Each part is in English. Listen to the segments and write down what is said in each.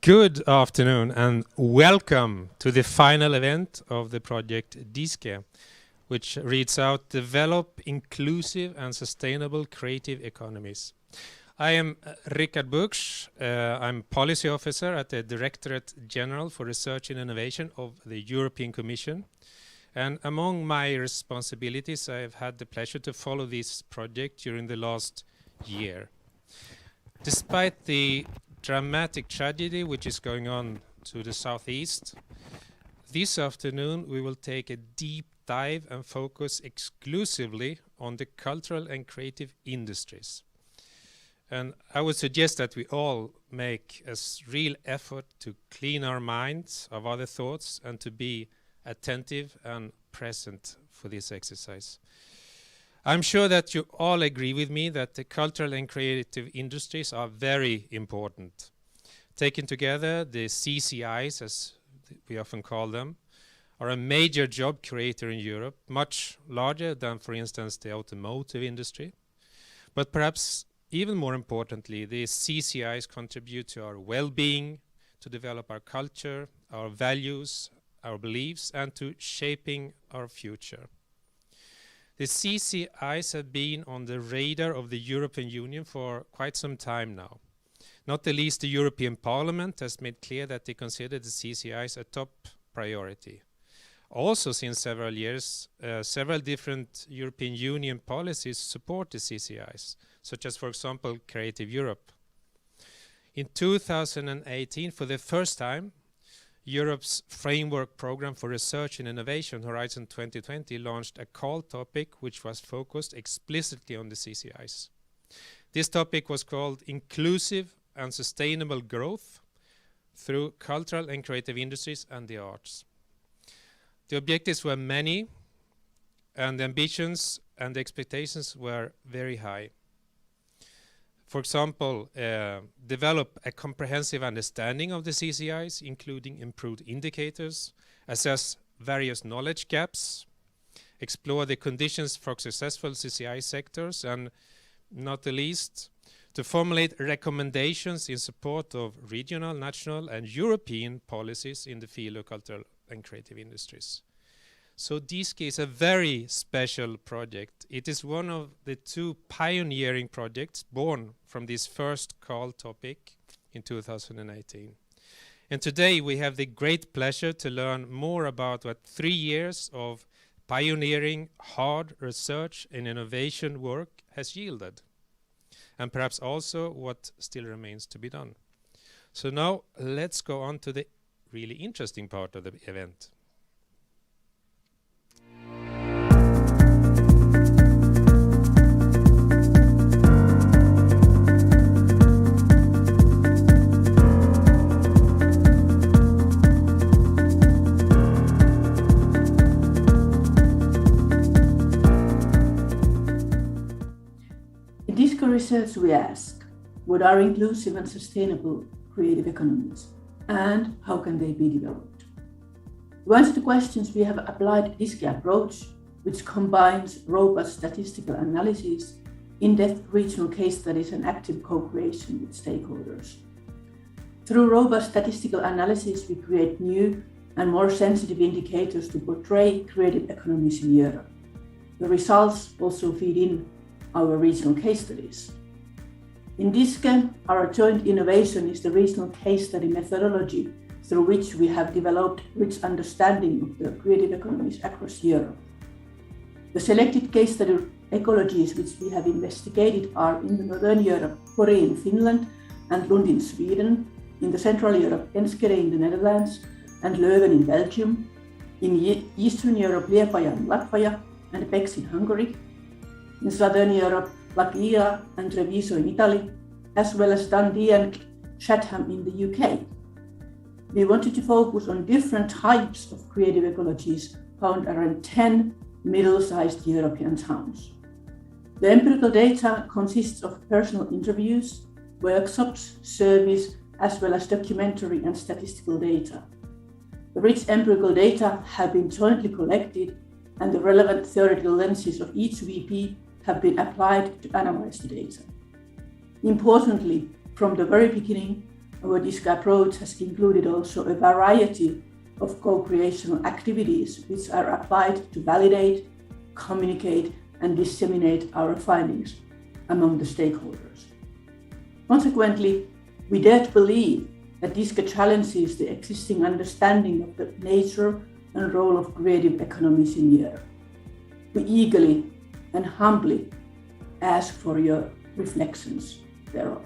Good afternoon and welcome to the final event of the project DISCE, which reads out Develop Inclusive and Sustainable Creative Economies. I am Rickard Bucksch. I'm Policy Officer at the Directorate General for Research and Innovation of the European Commission. And among my responsibilities, I have had the pleasure to follow this project during the last year. Despite the dramatic tragedy which is going on to the southeast, this afternoon we will take a deep dive and focus exclusively on the cultural and creative industries. And I would suggest that we all make a real effort to clean our minds of other thoughts and to be attentive and present for this exercise. I'm sure that you all agree with me that the cultural and creative industries are very important. Taken together, the CCIs, as we often call them, are a major job creator in Europe, much larger than, for instance, the automotive industry. But perhaps even more importantly, the CCIs contribute to our well-being, to develop our culture, our values, our beliefs, and to shaping our future. The CCIs have been on the radar of the European Union for quite some time now. Not the least, the European Parliament has made clear that they consider the CCIs a top priority. Also, since several years, several different European Union policies support the CCIs, such as, for example, Creative Europe. In 2018, for the first time, Europe's Framework Programme for Research and Innovation, Horizon 2020, launched a call topic which was focused explicitly on the CCIs. This topic was called Inclusive and Sustainable Growth through Cultural and Creative Industries and the Arts. The objectives were many, and the ambitions and the expectations were very high. For example, develop a comprehensive understanding of the CCIs, including improved indicators, assess various knowledge gaps, explore the conditions for successful CCI sectors, and not the least, to formulate recommendations in support of regional, national, and European policies in the field of cultural and creative industries. So DISCE is a very special project. It is one of the two pioneering projects born from this first call topic in 2018. And today we have the great pleasure to learn more about what 3 years of pioneering hard research and innovation work has yielded, and perhaps also what still remains to be done. So now let's go on to the really interesting part of the event. Research we ask, what are inclusive and sustainable creative economies, and how can they be developed? To answer the questions, we have applied DISCE approach, which combines robust statistical analysis, in-depth regional case studies, and active co-creation with stakeholders. Through robust statistical analysis, we create new and more sensitive indicators to portray creative economies in Europe. The results also feed in our regional case studies. In DISCE, our joint innovation is the regional case study methodology through which we have developed rich understanding of the creative economies across Europe. The selected case study ecologies which we have investigated are in the Northern Europe, Pori in Finland and Lund in Sweden, in the Central Europe, Enschede in the Netherlands and Leuven in Belgium, in Eastern Europe, Liepaja in Latvia and Pécs in Hungary, in Southern Europe, Latvia and Treviso in Italy, as well as Dundee and Chatham in the UK. We wanted to focus on different types of creative ecologies found around 10 middle-sized European towns. The empirical data consists of personal interviews, workshops, surveys, as well as documentary and statistical data. The rich empirical data have been jointly collected and the relevant theoretical lenses of each VP have been applied to analyze the data. Importantly, from the very beginning, our DISCE approach has included also a variety of co-creational activities which are applied to validate, communicate, and disseminate our findings among the stakeholders. Consequently, we dare to believe that DISCE challenges the existing understanding of the nature and role of creative economies in Europe. We eagerly and humbly ask for your reflections thereof.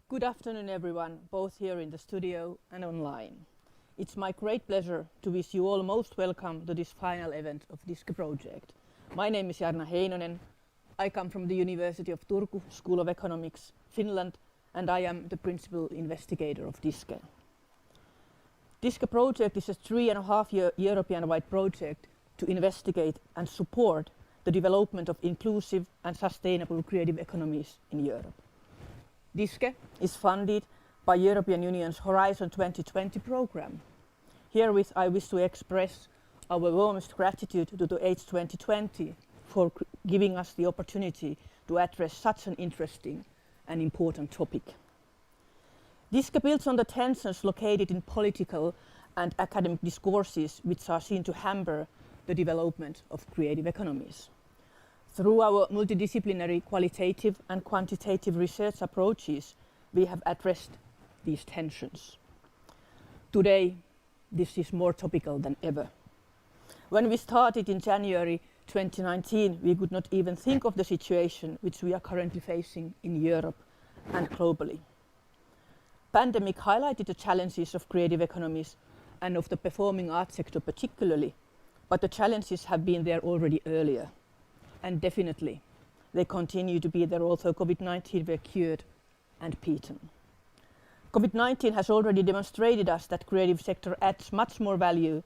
Good afternoon, everyone, both here in the studio and online. It's my great pleasure to wish you all most welcome to this final event of DISCE project. My name is Jarna Heinonen. I come from the University of Turku School of Economics, Finland, and I am the principal investigator of DISCE. DISCE project is a 3.5-year European-wide project to investigate and support the development of inclusive and sustainable creative economies in Europe. DISCE is funded by European Union's Horizon 2020 program. Herewith I wish to express our warmest gratitude to the H2020 for giving us the opportunity to address such an interesting and important topic. DISCE builds on the tensions located in political and academic discourses which are seen to hamper the development of creative economies. Through our multidisciplinary qualitative and quantitative research approaches, we have addressed these tensions. Today, this is more topical than ever. When we started in January 2019, we could not even think of the situation which we are currently facing in Europe and globally. Pandemic highlighted the challenges of creative economies and of the performing arts sector particularly, but the challenges have been there already earlier. And definitely, they continue to be there although COVID-19 were cured and beaten. COVID-19 has already demonstrated us that creative sector adds much more value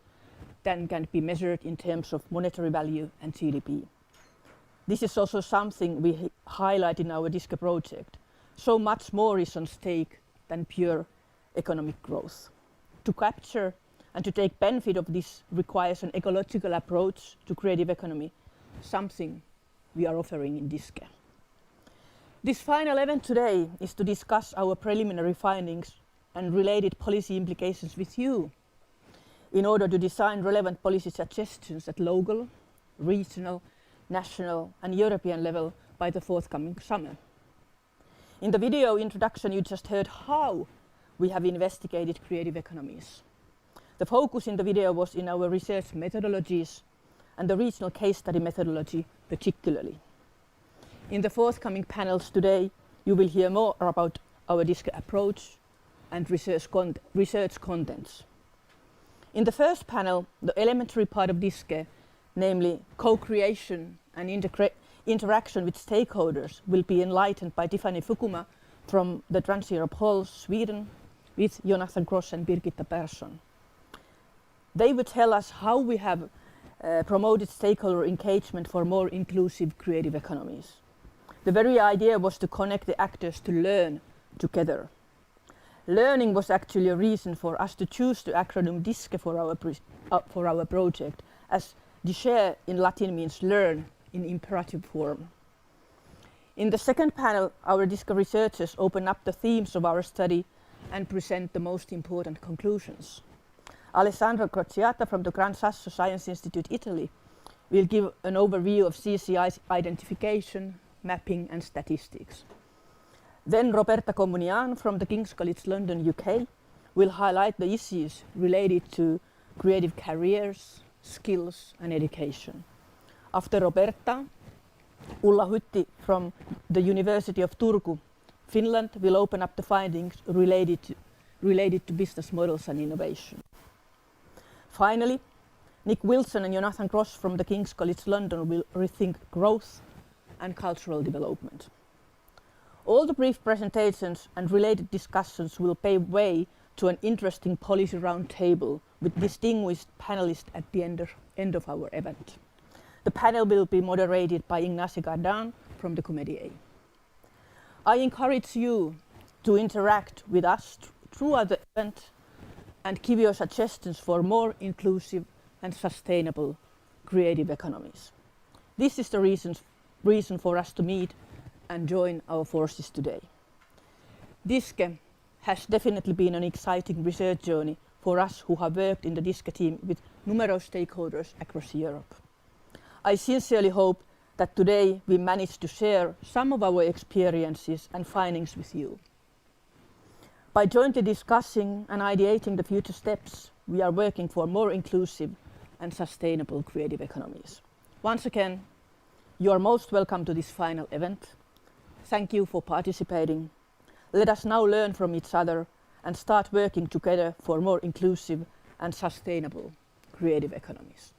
than can be measured in terms of monetary value and GDP. This is also something we highlight in our DISCE project. So much more is on stake than pure economic growth. To capture and to take benefit of this requires an ecological approach to creative economy, something we are offering in DISCE. This final event today is to discuss our preliminary findings and related policy implications with you in order to design relevant policy suggestions at local, regional, national and European level by the forthcoming summer. In the video introduction you just heard how we have investigated creative economies. The focus in the video was in our research methodologies and the regional case study methodology particularly. In the forthcoming panels today, you will hear more about our DISCE approach and research contents. In the first panel, the elementary part of DISCE, namely co-creation and interaction with stakeholders, will be enlightened by Tiffany Fukuma from the Trans-Europe Hall, Sweden, with Jonathan Gross and Birgitta Persson. They will tell us how we have promoted stakeholder engagement for more inclusive creative economies. The very idea was to connect the actors to learn together. Learning was actually a reason for us to choose the acronym DISCE for our project, as discere in Latin means learn in imperative form. In the second panel, our DISCE researchers open up the themes of our study and present the most important conclusions. Alessandro Crociata from the Gran Sasso Science Institute, Italy, will give an overview of CCI's identification, mapping and statistics. Then Roberta Comunian from the King's College London, UK, will highlight the issues related to creative careers, skills and education. After Roberta, Ulla Hytti from the University of Turku, Finland, will open up the findings related to business models and innovation. Finally, Nick Wilson and Jonathan Gross from the King's College London will rethink growth and cultural development. All the brief presentations and related discussions will pave way to an interesting policy roundtable with distinguished panelists at the end of our event. The panel will be moderated by Ignacio Gardan from the Committee. I encourage you to interact with us throughout the event and give your suggestions for more inclusive and sustainable creative economies. This is the reason for us to meet and join our forces today. DISCE has definitely been an exciting research journey for us who have worked in the DISCE team with numerous stakeholders across Europe. I sincerely hope that today we managed to share some of our experiences and findings with you. By jointly discussing and ideating the future steps, we are working for more inclusive and sustainable creative economies. Once again, you are most welcome to this final event. Thank you for participating. Let us now learn from each other and start working together for more inclusive and sustainable creative economies.